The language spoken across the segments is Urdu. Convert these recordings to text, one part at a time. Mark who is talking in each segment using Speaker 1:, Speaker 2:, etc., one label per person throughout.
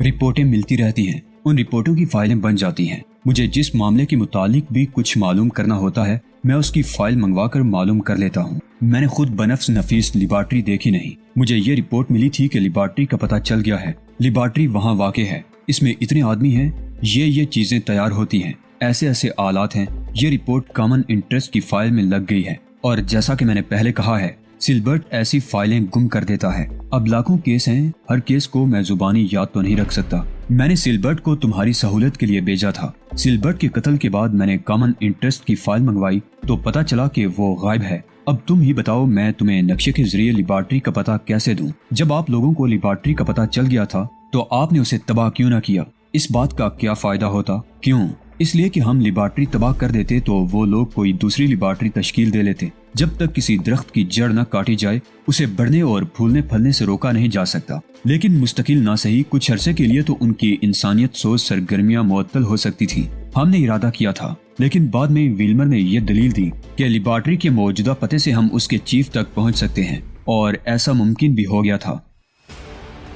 Speaker 1: رپورٹیں ملتی رہتی ہیں، ان رپورٹوں کی فائلیں بن جاتی ہیں۔ مجھے جس معاملے کے متعلق بھی کچھ معلوم کرنا ہوتا ہے میں اس کی فائل منگوا کر معلوم کر لیتا ہوں۔ میں نے خود بنفس نفیس لیبارٹری دیکھی نہیں، مجھے یہ رپورٹ ملی تھی کہ لیبارٹری کا پتہ چل گیا ہے، لیبارٹری وہاں واقع ہے، اس میں اتنے آدمی ہیں، یہ چیزیں تیار ہوتی ہیں، ایسے آلات ہیں۔ یہ رپورٹ کامن انٹرسٹ کی فائل میں لگ گئی ہے، اور جیسا کہ میں نے پہلے کہا ہے سلبرٹ ایسی فائلیں گم کر دیتا ہے۔ اب لاکھوں کیس ہیں، ہر کیس کو میں زبانی یاد تو نہیں رکھ سکتا۔ میں نے سلبرٹ کو تمہاری سہولت کے لیے بھیجا تھا۔ سلبرٹ کے قتل کے بعد میں نے کامن انٹرسٹ کی فائل منگوائی تو پتا چلا کہ وہ غائب ہے۔ اب تم ہی بتاؤ میں تمہیں نقشے کے ذریعے لیبارٹری کا پتہ کیسے دوں؟ جب آپ لوگوں کو لیبارٹری کا پتہ چل گیا تھا تو آپ نے اسے تباہ کیوں نہ کیا؟ اس بات کا کیا فائدہ ہوتا؟ کیوں؟ اس لیے کہ ہم لیبارٹری تباہ کر دیتے تو وہ لوگ کوئی دوسری لیبارٹری تشکیل دے لیتے۔ جب تک کسی درخت کی جڑ نہ کاٹی جائے اسے بڑھنے اور پھولنے پھلنے سے روکا نہیں جا سکتا، لیکن مستقل نہ صحیح کچھ عرصے کے لیے تو ان کی انسانیت سوز سرگرمیاں معطل ہو سکتی تھی۔ ہم نے ارادہ کیا تھا، لیکن بعد میں ویلمر نے یہ دلیل دی کہ لیبارٹری کے موجودہ پتے سے ہم اس کے چیف تک پہنچ سکتے ہیں، اور ایسا ممکن بھی ہو گیا تھا۔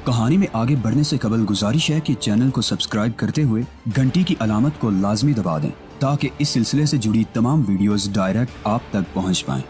Speaker 1: کہانی میں آگے بڑھنے سے قبل گزارش ہے کہ چینل کو سبسکرائب کرتے ہوئے گھنٹی کی علامت کو لازمی دبا دیں تاکہ اس سلسلے سے جڑی تمام ویڈیوز ڈائریکٹ آپ تک پہنچ پائیں۔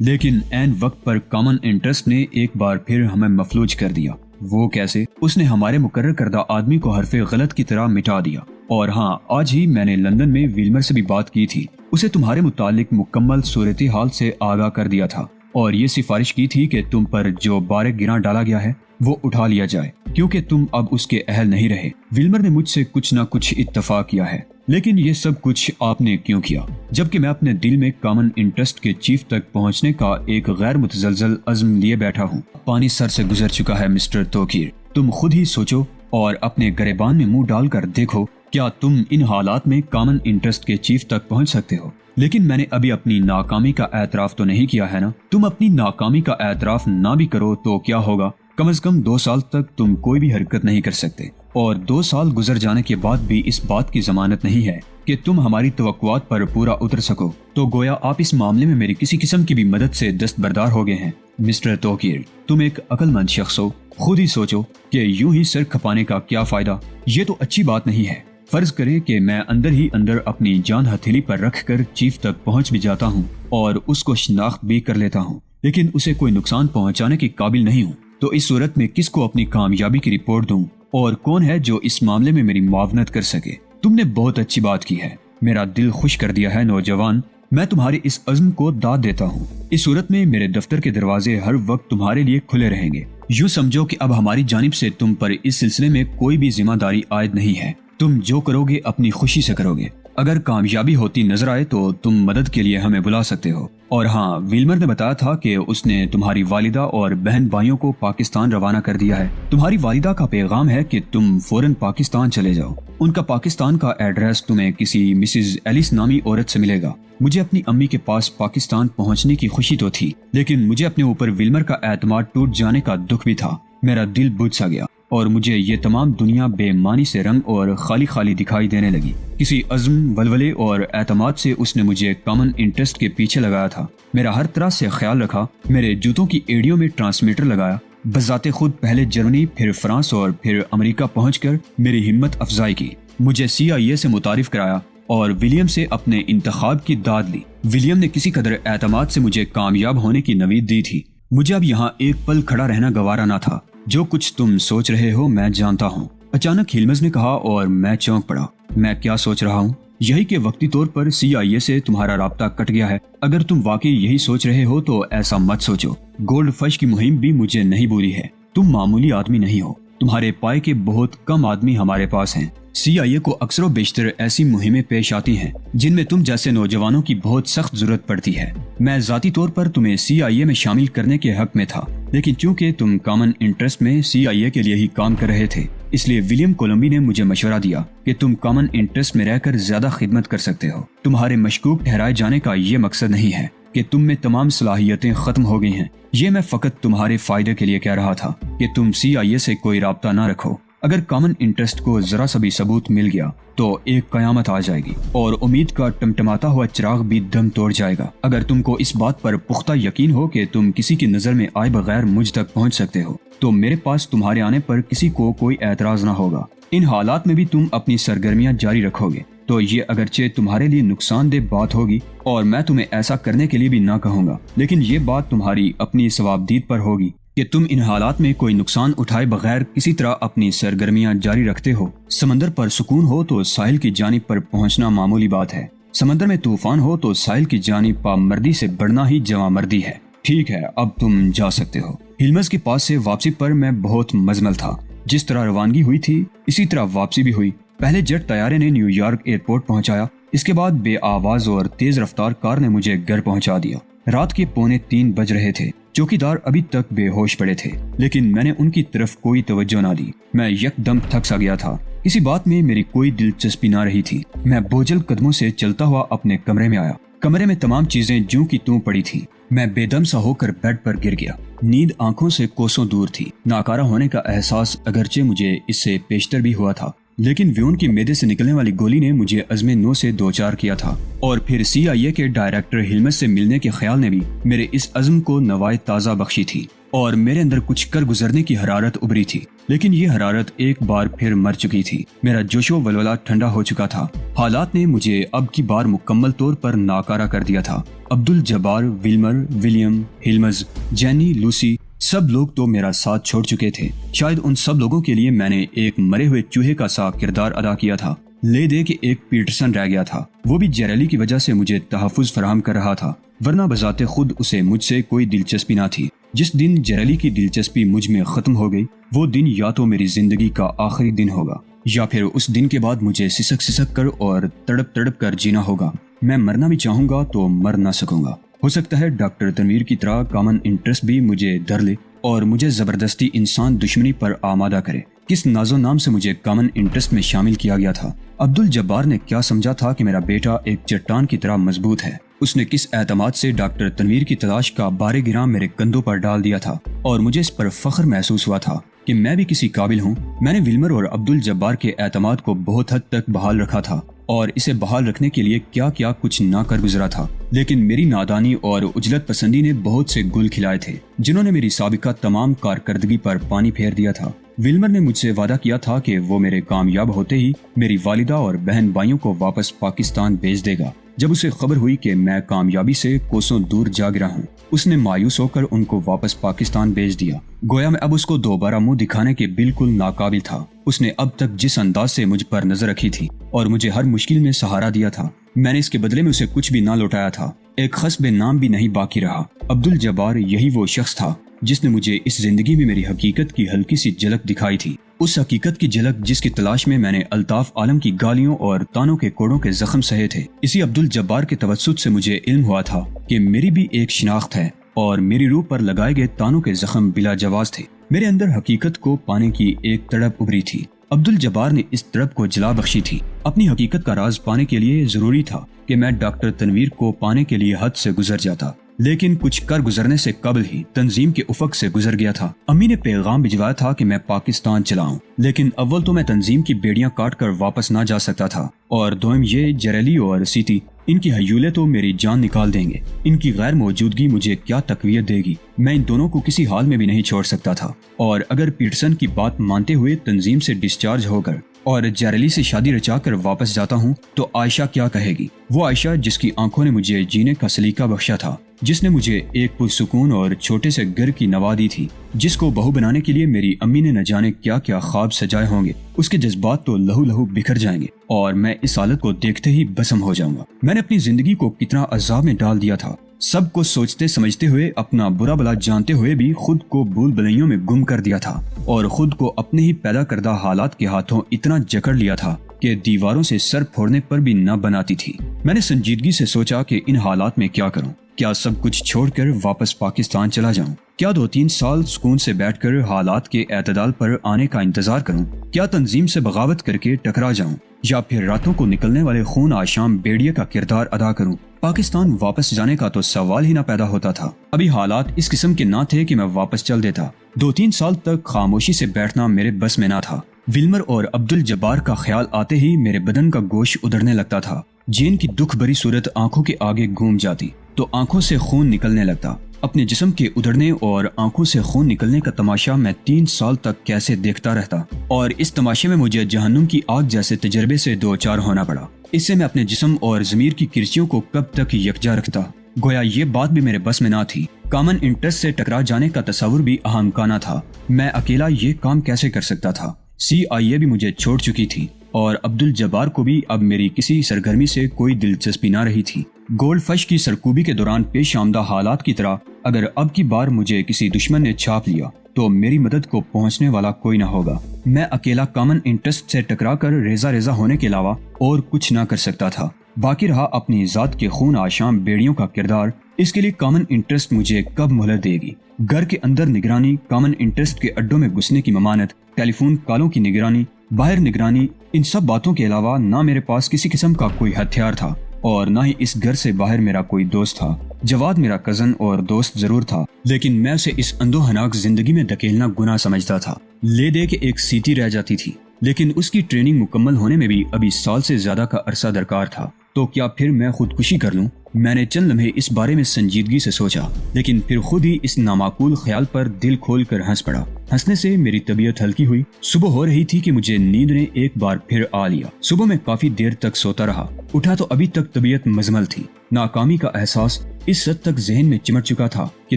Speaker 1: لیکن عین وقت پر کامن انٹرسٹ نے ایک بار پھر ہمیں مفلوج کر دیا۔ وہ کیسے؟ اس نے ہمارے مقرر کردہ آدمی کو حرف غلط کی طرح مٹا دیا۔ اور ہاں، آج ہی میں نے لندن میں ویلمر سے بھی بات کی تھی، اسے تمہارے متعلق مکمل صورتحال سے آگاہ کر دیا تھا، اور یہ سفارش کی تھی کہ تم پر جو بار گراں ڈالا گیا ہے وہ اٹھا لیا جائے، کیونکہ تم اب اس کے اہل نہیں رہے۔ ویلمر نے مجھ سے کچھ نہ کچھ اتفاق کیا ہے، لیکن یہ سب کچھ آپ نے کیوں کیا؟ جبکہ میں اپنے دل میں کامن انٹرسٹ کے چیف تک پہنچنے کا ایک غیر متزلزل عزم لیے بیٹھا ہوں۔ پانی سر سے گزر چکا ہے مسٹر توکیر، تم خود ہی سوچو اور اپنے گریبان میں منہ ڈال کر دیکھو، کیا تم ان حالات میں کامن انٹرسٹ کے چیف تک پہنچ سکتے ہو؟ لیکن میں نے ابھی اپنی ناکامی کا اعتراف تو نہیں کیا ہے نا؟ تم اپنی ناکامی کا اعتراف نہ بھی کرو تو کیا ہوگا؟ کم از کم 2 سال تک تم کوئی بھی حرکت نہیں کر سکتے، اور 2 سال گزر جانے کے بعد بھی اس بات کی ضمانت نہیں ہے کہ تم ہماری توقعات پر پورا اتر سکو، تو گویا آپ اس معاملے میں میری کسی قسم کی بھی مدد سے دستبردار ہو گئے ہیں۔ مسٹر توکیر، تم ایک عقل مند شخص ہو، خود ہی سوچو کہ یوں ہی سر کھپانے کا کیا فائدہ؟ یہ تو اچھی بات نہیں ہے۔ فرض کریں کہ میں اندر ہی اندر اپنی جان ہتھیلی پر رکھ کر چیف تک پہنچ بھی جاتا ہوں اور اس کو شناخت بھی کر لیتا ہوں، لیکن اسے کوئی نقصان پہنچانے کے قابل نہیں ہوں، تو اس صورت میں کس کو اپنی کامیابی کی رپورٹ دوں، اور کون ہے جو اس معاملے میں میری معاونت کر سکے؟ تم نے بہت اچھی بات کی ہے، میرا دل خوش کر دیا ہے نوجوان، میں تمہارے اس عزم کو داد دیتا ہوں۔ اس صورت میں میرے دفتر کے دروازے ہر وقت تمہارے لیے کھلے رہیں گے۔ یوں سمجھو کہ اب ہماری جانب سے تم پر اس سلسلے میں کوئی بھی ذمہ داری عائد نہیں ہے، تم جو کرو گے اپنی خوشی سے کرو گے۔ اگر کامیابی ہوتی نظر آئے تو تم مدد کے لیے ہمیں بلا سکتے ہو۔ اور ہاں، ویلمر نے بتایا تھا کہ اس نے تمہاری والدہ اور بہن بھائیوں کو پاکستان روانہ کر دیا ہے۔ تمہاری والدہ کا پیغام ہے کہ تم فوراً پاکستان چلے جاؤ، ان کا پاکستان کا ایڈریس تمہیں کسی مسز ایلس نامی عورت سے ملے گا۔ مجھے اپنی امی کے پاس پاکستان پہنچنے کی خوشی تو تھی، لیکن مجھے اپنے اوپر ویلمر کا اعتماد ٹوٹ جانے کا دکھ بھی تھا۔ میرا دل بجھ سا گیا اور مجھے یہ تمام دنیا بے معنی سے رنگ اور خالی خالی دکھائی دینے لگی۔ کسی عزم، ولولے اور اعتماد سے اس نے مجھے کامن انٹرسٹ کے پیچھے لگایا تھا، میرا ہر طرح سے خیال رکھا، میرے جوتوں کی ایڑیوں میں ٹرانسمیٹر لگایا، بذات خود پہلے جرمنی، پھر فرانس اور پھر امریکہ پہنچ کر میری ہمت افزائی کی، مجھے CIA سے متعارف کرایا اور ولیم سے اپنے انتخاب کی داد لی۔ ولیم نے کسی قدر اعتماد سے مجھے کامیاب ہونے کی نوید دی تھی۔ مجھے اب یہاں ایک پل کھڑا رہنا گوارا نہ تھا۔ جو کچھ تم سوچ رہے ہو میں جانتا ہوں، اچانک ہلمز نے کہا، اور میں چونک پڑا۔ میں کیا سوچ رہا ہوں؟ یہی کہ وقتی طور پر CIA سے تمہارا رابطہ کٹ گیا ہے۔ اگر تم واقعی یہی سوچ رہے ہو تو ایسا مت سوچو، گولڈ فش کی مہم بھی مجھے نہیں بولی ہے۔ تم معمولی آدمی نہیں ہو، تمہارے پائے کے بہت کم آدمی ہمارے پاس ہیں۔ CIA کو اکثر و بیشتر ایسی مہمیں پیش آتی ہیں جن میں تم جیسے نوجوانوں کی بہت سخت ضرورت پڑتی ہے۔ میں ذاتی طور پر تمہیں CIA میں شامل کرنے کے حق میں تھا، لیکن چونکہ تم کامن انٹرسٹ میں CIA کے لیے ہی کام کر رہے تھے، اس لیے ولیم کولمبی نے مجھے مشورہ دیا کہ تم کامن انٹرسٹ میں رہ کر زیادہ خدمت کر سکتے ہو۔ تمہارے مشکوک ٹھہرائے جانے کا یہ مقصد نہیں ہے کہ تم میں تمام صلاحیتیں ختم ہو گئی ہیں، یہ میں فقط تمہارے فائدے کے لیے کہہ رہا تھا کہ تم CIA سے کوئی رابطہ نہ رکھو۔ اگر کامن انٹرسٹ کو ذرا سا بھی ثبوت مل گیا تو ایک قیامت آ جائے گی اور امید کا ٹمٹماتا ہوا چراغ بھی دم توڑ جائے گا۔ اگر تم کو اس بات پر پختہ یقین ہو کہ تم کسی کی نظر میں آئے بغیر مجھ تک پہنچ سکتے ہو تو میرے پاس تمہارے آنے پر کسی کو کوئی اعتراض نہ ہوگا۔ ان حالات میں بھی تم اپنی سرگرمیاں جاری رکھو گے تو یہ اگرچہ تمہارے لیے نقصان دہ بات ہوگی اور میں تمہیں ایسا کرنے کے لیے بھی نہ کہوں گا، لیکن یہ بات تمہاری اپنی ثوابدید پر ہوگی کہ تم ان حالات میں کوئی نقصان اٹھائے بغیر کسی طرح اپنی سرگرمیاں جاری رکھتے ہو۔ سمندر پر سکون ہو تو ساحل کی جانب پر پہنچنا معمولی بات ہے، سمندر میں طوفان ہو تو ساحل کی جانب پامردی سے بڑھنا ہی جواں مردی ہے۔ ٹھیک ہے، اب تم جا سکتے ہو۔ ہلمز کے پاس سے واپسی پر میں بہت مزمل تھا۔ جس طرح روانگی ہوئی تھی اسی طرح واپسی بھی ہوئی۔ پہلے جیٹ طیارے نے نیو یارک ایئرپورٹ پہنچایا، اس کے بعد بے آواز اور تیز رفتار کار نے مجھے گھر پہنچا دیا۔ رات کے 2:45 بج رہے تھے۔ چوکیدار ابھی تک بے ہوش پڑے تھے، لیکن میں نے ان کی طرف کوئی توجہ نہ دی۔ میں یک دم تھک سا گیا تھا، کسی بات میں میری کوئی دلچسپی نہ رہی تھی۔ میں بوجھل قدموں سے چلتا ہوا اپنے کمرے میں آیا۔ کمرے میں تمام چیزیں جوں کی توں پڑی تھی۔ میں بے دم سا ہو کر بیڈ پر گر گیا۔ نیند آنکھوں سے کوسوں دور تھی۔ ناکارہ ہونے کا احساس اگرچہ مجھے اس سے پیشتر بھی ہوا تھا، لیکن ویون کی معدے سے نکلنے والی گولی نے مجھے عزم نو سے دوچار کیا تھا، اور پھر CIA کے ڈائریکٹر ہلمز سے ملنے کے خیال نے بھی میرے اس عزم کو نوائے تازہ بخشی تھی، اور میرے اندر کچھ کر گزرنے کی حرارت ابری تھی۔ لیکن یہ حرارت ایک بار پھر مر چکی تھی۔ میرا جوش و ولولہ ٹھنڈا ہو چکا تھا۔ حالات نے مجھے اب کی بار مکمل طور پر ناکارہ کر دیا تھا۔ عبدالجبار، ویلمر، ولیم، ہلمز، جینی، لوسی، سب لوگ تو میرا ساتھ چھوڑ چکے تھے۔ شاید ان سب لوگوں کے لیے میں نے ایک مرے ہوئے چوہے کا سا کردار ادا کیا تھا۔ لے دے کہ ایک پیٹرسن رہ گیا تھا، وہ بھی جیریلی کی وجہ سے مجھے تحفظ فراہم کر رہا تھا، ورنہ بذات خود اسے مجھ سے کوئی دلچسپی نہ تھی۔ جس دن جیریلی کی دلچسپی مجھ میں ختم ہو گئی وہ دن یا تو میری زندگی کا آخری دن ہوگا یا پھر اس دن کے بعد مجھے سسک سسک کر اور تڑپ تڑپ کر جینا ہوگا۔ میں مرنا بھی چاہوں گا تو مر نہ سکوں گا۔ ہو سکتا ہے ڈاکٹر تنویر کی طرح کامن انٹرسٹ بھی مجھے در لے اور مجھے زبردستی انسان دشمنی پر آمادہ کرے۔ کس ناز و نام سے مجھے کامن انٹرسٹ میں شامل کیا گیا تھا؟ عبدالجبار نے کیا سمجھا تھا کہ میرا بیٹا ایک چٹان کی طرح مضبوط ہے؟ اس نے کس اعتماد سے ڈاکٹر تنویر کی تلاش کا بارے گراں میرے کندھوں پر ڈال دیا تھا، اور مجھے اس پر فخر محسوس ہوا تھا کہ میں بھی کسی قابل ہوں۔ میں نے ویلمر اور عبدالجبار کے اعتماد کو بہت حد تک بحال رکھا تھا، اور اسے بحال رکھنے کے لیے کیا کیا کچھ نہ کر گزرا تھا، لیکن میری نادانی اور اجلت پسندی نے بہت سے گل کھلائے تھے جنہوں نے میری سابقہ تمام کارکردگی پر پانی پھیر دیا تھا۔ ویلمر نے مجھ سے وعدہ کیا تھا کہ وہ میرے کامیاب ہوتے ہی میری والدہ اور بہن بھائیوں کو واپس پاکستان بھیج دے گا۔ جب اسے خبر ہوئی کہ میں کامیابی سے کوسوں دور جا گرا ہوں، اس نے مایوس ہو کر ان کو واپس پاکستان بھیج دیا، گویا میں اب اس کو دوبارہ منہ دکھانے کے بالکل ناقابل تھا۔ اس نے اب تک جس انداز سے مجھ پر نظر رکھی تھی اور مجھے ہر مشکل میں سہارا دیا تھا، میں نے اس کے بدلے میں اسے کچھ بھی نہ لوٹایا تھا۔ ایک خصب نام بھی نہیں باقی رہا۔ عبدالجبار یہی وہ شخص تھا جس نے مجھے اس زندگی میں میری حقیقت کی ہلکی سی جھلک دکھائی تھی، اس حقیقت کی جھلک جس کی تلاش میں میں نے الطاف عالم کی گالیوں اور تانوں کے کوڑوں کے زخم سہے تھے۔ اسی عبدالجبار کے توسط سے مجھے علم ہوا تھا کہ میری بھی ایک شناخت ہے اور میری روح پر لگائے گئے تانوں کے زخم بلا جواز تھے۔ میرے اندر حقیقت کو پانے کی ایک تڑپ ابری تھی۔ عبدالجبار نے اس تڑپ کو جلا بخشی تھی۔ اپنی حقیقت کا راز پانے کے لیے ضروری تھا کہ میں ڈاکٹر تنویر کو پانے کے لیے حد سے گزر جاتا، لیکن کچھ کر گزرنے سے قبل ہی تنظیم کے افق سے گزر گیا تھا۔ امی نے پیغام بھجوایا تھا کہ میں پاکستان چلا ہوں، لیکن اول تو میں تنظیم کی بیڑیاں کاٹ کر واپس نہ جا سکتا تھا، اور دوم یہ جیریلی اور سیتی، ان کی ہیولے تو میری جان نکال دیں گے۔ ان کی غیر موجودگی مجھے کیا تقویت دے گی؟ میں ان دونوں کو کسی حال میں بھی نہیں چھوڑ سکتا تھا، اور اگر پیٹرسن کی بات مانتے ہوئے تنظیم سے ڈسچارج ہو کر اور جیریلی سے شادی رچا کر واپس جاتا ہوں تو عائشہ کیا کہے گی؟ وہ عائشہ جس کی آنکھوں نے مجھے جینے کا سلیقہ بخشا تھا، جس نے مجھے ایک پرسکون اور چھوٹے سے گھر کی نوا دی تھی، جس کو بہو بنانے کے لیے میری امی نے نہ جانے کیا کیا خواب سجائے ہوں گے، اس کے جذبات تو لہو لہو بکھر جائیں گے اور میں اس حالت کو دیکھتے ہی بسم ہو جاؤں گا۔ میں نے اپنی زندگی کو کتنا عذاب میں ڈال دیا تھا، سب کو سوچتے سمجھتے ہوئے، اپنا برا بلا جانتے ہوئے بھی خود کو بھول بھلائیوں میں گم کر دیا تھا، اور خود کو اپنے ہی پیدا کردہ حالات کے ہاتھوں اتنا جکڑ لیا تھا کہ دیواروں سے سر پھوڑنے پر بھی نہ بناتی تھی۔ میں نے سنجیدگی سے سوچا کہ ان حالات میں کیا کروں؟ کیا سب کچھ چھوڑ کر واپس پاکستان چلا جاؤں؟ کیا 2-3 سال سکون سے بیٹھ کر حالات کے اعتدال پر آنے کا انتظار کروں؟ کیا تنظیم سے بغاوت کر کے ٹکرا جاؤں، یا پھر راتوں کو نکلنے والے خون آشام بیڑیے کا کردار ادا کروں؟ پاکستان واپس جانے کا تو سوال ہی نہ پیدا ہوتا تھا۔ ابھی حالات اس قسم کے نہ تھے کہ میں واپس چل دیتا۔ 2-3 سال تک خاموشی سے بیٹھنا میرے بس میں نہ تھا۔ ولمر اور عبد الجبار کا خیال آتے ہی میرے بدن کا گوشت ادھڑنے لگتا تھا۔ جین کی دکھ بھری صورت آنکھوں کے آگے گھوم جاتی تو آنکھوں سے خون نکلنے لگتا۔ اپنے جسم کے ادھڑنے اور آنکھوں سے خون نکلنے کا تماشا میں 3 سال تک کیسے دیکھتا رہتا، اور اس تماشے میں مجھے جہنم کی آگ جیسے تجربے سے دوچار ہونا پڑا۔ اس سے میں اپنے جسم اور ضمیر کی کرسیوں کو کب تک یکجا رکھتا؟ گویا یہ بات بھی میرے بس میں نہ تھی۔ کامن انٹرسٹ سے ٹکرا جانے کا تصور بھی اہانکانہ تھا۔ میں اکیلا یہ کام کیسے کر سکتا تھا؟ CIA بھی مجھے چھوڑ چکی تھی اور عبد الجبار کو بھی اب میری کسی سرگرمی سے کوئی دلچسپی نہ رہی تھی۔ گولڈ فش کی سرکوبی کے دوران پیش آمدہ حالات کی طرح اگر اب کی بار مجھے کسی دشمن نے چھاپ لیا تو میری مدد کو پہنچنے والا کوئی نہ ہوگا۔ میں اکیلا کامن انٹرسٹ سے ٹکرا کر ریزہ ریزہ ہونے کے علاوہ اور کچھ نہ کر سکتا تھا۔ باقی رہا اپنی ذات کے خون آشام بیڑیوں کا کردار۔ اس کے لیے کامن انٹرسٹ مجھے کب مہلت دے گی؟ گھر کے اندر نگرانی، کامن انٹرسٹ کے اڈوں میں گھسنے کی ممانت، ٹیلی فون کالوں کی نگرانی، باہر نگرانی، ان سب باتوں کے علاوہ نہ میرے پاس کسی قسم کا کوئی ہتھیار تھا اور نہ ہی اس گھر سے باہر میرا کوئی دوست تھا۔ جواد میرا کزن اور دوست ضرور تھا، لیکن میں اسے اس اندوہناک زندگی میں دھکیلنا گناہ سمجھتا تھا۔ لے دے کے ایک سیٹی رہ جاتی تھی، لیکن اس کی ٹریننگ مکمل ہونے میں بھی ابھی سال سے زیادہ کا عرصہ درکار تھا۔ تو کیا پھر میں خودکشی کر لوں؟ میں نے چند لمحے اس بارے میں سنجیدگی سے سوچا، لیکن پھر خود ہی اس نامعقول خیال پر دل کھول کر ہنس پڑا۔ ہنسنے سے میری طبیعت ہلکی ہوئی۔ صبح ہو رہی تھی کہ مجھے نیند نے ایک بار پھر آ لیا۔ صبح میں کافی دیر تک سوتا رہا، اٹھا تو ابھی تک طبیعت مزمل تھی۔ ناکامی کا احساس اس حد تک ذہن میں چمٹ چکا تھا کہ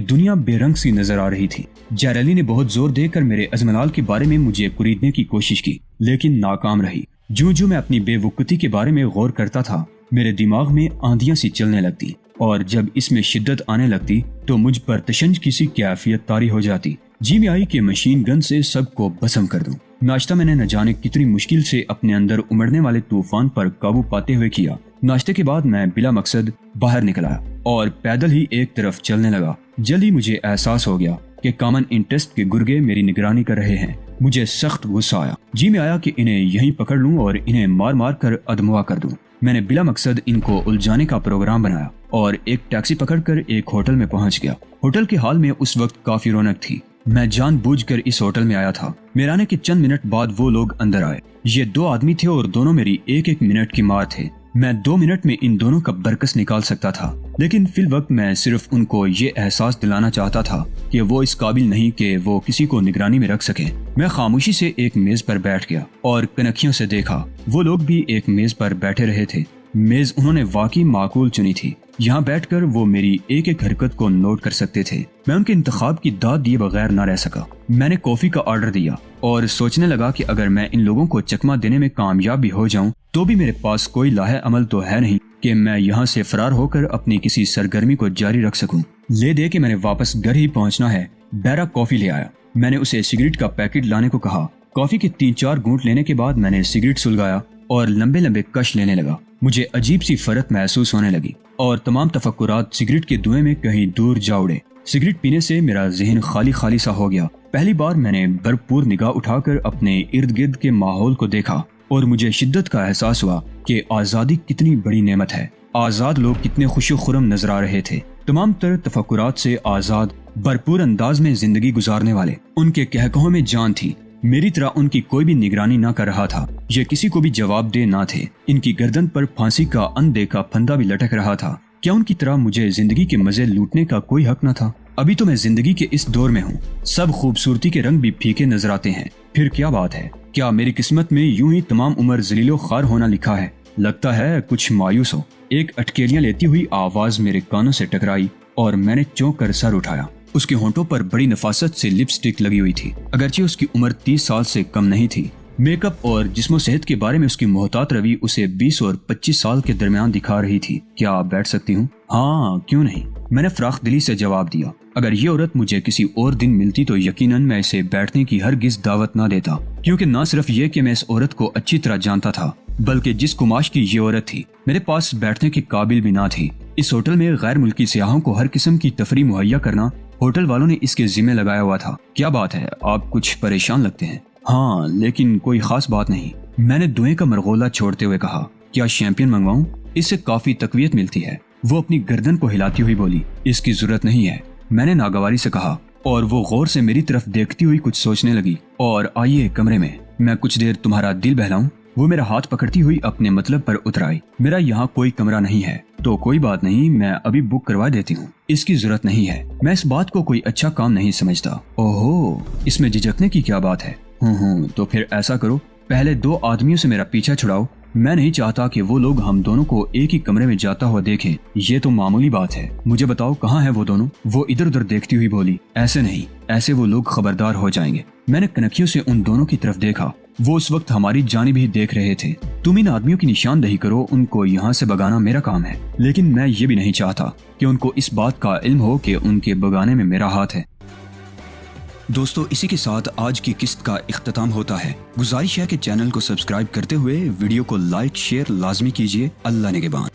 Speaker 1: دنیا بے رنگ سی نظر آ رہی تھی۔ جیریلی نے بہت زور دے کر میرے ازملال کے بارے میں مجھے کوریدنے کی کوشش کی، لیکن ناکام رہی۔ جو میں اپنی بے وقتی کے بارے میں غور کرتا تھا، میرے دماغ میں آندیاں سی چلنے لگتی، اور جب اس میں شدت آنے لگتی تو مجھ پر تشنج کی سی کیفیت طاری ہو جاتی۔ جی میں آئی کہ مشین گن سے سب کو بسم کر دوں۔ ناشتہ میں نے نہ جانے کتنی مشکل سے اپنے اندر امڑنے والے طوفان پر قابو پاتے ہوئے کیا۔ ناشتے کے بعد میں بلا مقصد باہر نکلا اور پیدل ہی ایک طرف چلنے لگا۔ جلد ہی مجھے احساس ہو گیا کہ کامن انٹرسٹ کے گرگے میری نگرانی کر رہے ہیں۔ مجھے سخت غصہ آیا۔ جی میں آیا کہ انہیں یہیں پکڑ لوں اور انہیں مار مار کر ادموا کر دوں۔ میں نے بلا مقصد ان کو الجھانے کا پروگرام بنایا اور ایک ٹیکسی پکڑ کر ایک ہوٹل میں پہنچ گیا۔ ہوٹل کے حال میں اس وقت کافی رونق تھی۔ میں جان بوجھ کر اس ہوٹل میں آیا تھا۔ میرے آنے کے چند منٹ بعد وہ لوگ اندر آئے۔ یہ 2 آدمی تھے اور دونوں میری ایک منٹ کی مار تھے۔ میں 2 منٹ میں ان دونوں کا برکس نکال سکتا تھا، لیکن فی الوقت میں صرف ان کو یہ احساس دلانا چاہتا تھا کہ وہ اس قابل نہیں کہ وہ کسی کو نگرانی میں رکھ سکیں۔ میں خاموشی سے ایک میز پر بیٹھ گیا اور کنکھیوں سے دیکھا۔ وہ لوگ بھی ایک میز پر بیٹھے رہے تھے۔ میز انہوں نے واقعی معقول چنی تھی۔ یہاں بیٹھ کر وہ میری ایک حرکت کو نوٹ کر سکتے تھے۔ میں ان کے انتخاب کی داد دیے بغیر نہ رہ سکا۔ میں نے کافی کا آرڈر دیا اور سوچنے لگا کہ اگر میں ان لوگوں کو چکما دینے میں کامیاب بھی ہو جاؤں تو بھی میرے پاس کوئی لاہے عمل تو ہے نہیں کہ میں یہاں سے فرار ہو کر اپنی کسی سرگرمی کو جاری رکھ سکوں۔ لے دے کہ میں نے واپس گھر ہی پہنچنا ہے، بیرا کافی لے آیا۔ میں نے اسے سگریٹ کا پیکٹ لانے کو کہا۔ کافی کے 3-4 گھونٹ لینے کے بعد میں نے سگریٹ سلگایا اور لمبے لمبے کش لینے لگا۔ مجھے عجیب سی فرق محسوس ہونے لگی اور تمام تفکرات سگریٹ کے دھوئیں میں کہیں دور جا اڑے۔ سگریٹ پینے سے میرا ذہن خالی خالی سا ہو گیا۔ پہلی بار میں نے بھرپور نگاہ اٹھا کر اپنے ارد گرد کے ماحول کو دیکھا اور مجھے شدت کا احساس ہوا کہ آزادی کتنی بڑی نعمت ہے۔ آزاد لوگ کتنے خوش و خرم نظر آ رہے تھے، تمام تر تفکرات سے آزاد، بھرپور انداز میں زندگی گزارنے والے۔ ان کے کہکہوں میں جان تھی۔ میری طرح ان کی کوئی بھی نگرانی نہ کر رہا تھا، یہ کسی کو بھی جواب دہ نہ تھے۔ ان کی گردن پر پھانسی کا اندیکھا پھندا بھی لٹک رہا تھا۔ کیا ان کی طرح مجھے زندگی کے مزے لوٹنے کا کوئی حق نہ تھا؟ ابھی تو میں زندگی کے اس دور میں ہوں، سب خوبصورتی کے رنگ بھی پھیکے نظر آتے ہیں۔ پھر کیا بات ہے؟ کیا میری قسمت میں یوں ہی تمام عمر ذلیل و خوار ہونا لکھا ہے؟ لگتا ہے کچھ مایوس ہو۔ ایک اٹکیلیاں لیتی ہوئی آواز میرے کانوں سے ٹکرائی اور میں نے چونک کر سر اٹھایا۔ اس کے ہونٹوں پر بڑی نفاست سے لپسٹک لگی ہوئی تھی، اگرچہ اس کی عمر 30 سال سے کم نہیں تھی۔ میک اپ اور جسم و صحت کے بارے میں اس کی محتاط روی اسے 20 اور 25 سال کے درمیان دکھا رہی تھی۔ کیا آپ بیٹھ سکتی ہوں؟ ہاں، کیوں نہیں، میں نے فراخ دلی سے جواب دیا۔ اگر یہ عورت مجھے کسی اور دن ملتی تو یقیناً میں اسے بیٹھنے کی ہرگز دعوت نہ دیتا، کیونکہ نہ صرف یہ کہ میں اس عورت کو اچھی طرح جانتا تھا، بلکہ جس کماش کی یہ عورت تھی میرے پاس بیٹھنے کے قابل بھی نہ تھی۔ اس ہوٹل میں غیر ملکی سیاحوں کو ہر قسم کی تفریح مہیا کرنا ہوٹل والوں نے اس کے ذمہ لگایا ہوا تھا۔ کیا بات ہے، آپ کچھ پریشان لگتے ہیں؟ ہاں، لیکن کوئی خاص بات نہیں، میں نے دھوئیں کا مرغولہ چھوڑتے ہوئے کہا۔ کیا شیمپین منگواؤں؟ اس سے کافی تقویت ملتی ہے۔ وہ اپنی گردن کو ہلاتی ہوئی بولی۔ اس کی ضرورت نہیں ہے، میں نے ناگواری سے کہا۔ اور وہ غور سے میری طرف دیکھتی ہوئی کچھ سوچنے لگی۔ اور آئیے کمرے میں کچھ دیر تمہارا دل بہلاؤں۔ وہ میرا ہاتھ پکڑتی ہوئی اپنے مطلب پر اتر آئی۔ میرا یہاں کوئی کمرہ نہیں ہے تو کوئی بات نہیں، میں ابھی بک کروا دیتی ہوں، اس کی ضرورت نہیں ہے۔ میں اس بات کو کوئی اچھا کام نہیں سمجھتا۔ اوہو، اس میں جھجکنے کی کیا بات ہے؟ تو پھر ایسا کرو، پہلے 2 آدمیوں سے میرا پیچھا چھڑاؤ۔ میں نہیں چاہتا کہ وہ لوگ ہم دونوں کو ایک ہی کمرے میں جاتا ہوا دیکھیں، یہ تو معمولی بات ہے۔ مجھے بتاؤ کہاں ہے وہ دونوں؟ وہ ادھر ادھر دیکھتی ہوئی بولی۔ ایسے نہیں، ایسے وہ لوگ خبردار ہو جائیں گے۔ میں نے کنکھیوں سے ان دونوں کی طرف دیکھا، وہ اس وقت ہماری جانب ہی دیکھ رہے تھے۔ تم ان آدمیوں کی نشاندہی کرو، ان کو یہاں سے بگانا میرا کام ہے، لیکن میں یہ بھی نہیں چاہتا کہ ان کو اس بات کا علم ہو کہ ان کے بگانے میں میرا ہاتھ ہے۔ دوستو، اسی کے ساتھ آج کی قسط کا اختتام ہوتا ہے۔ گزارش ہے کہ چینل کو سبسکرائب کرتے ہوئے ویڈیو کو لائک شیئر لازمی کیجیے۔ اللہ نگہبان۔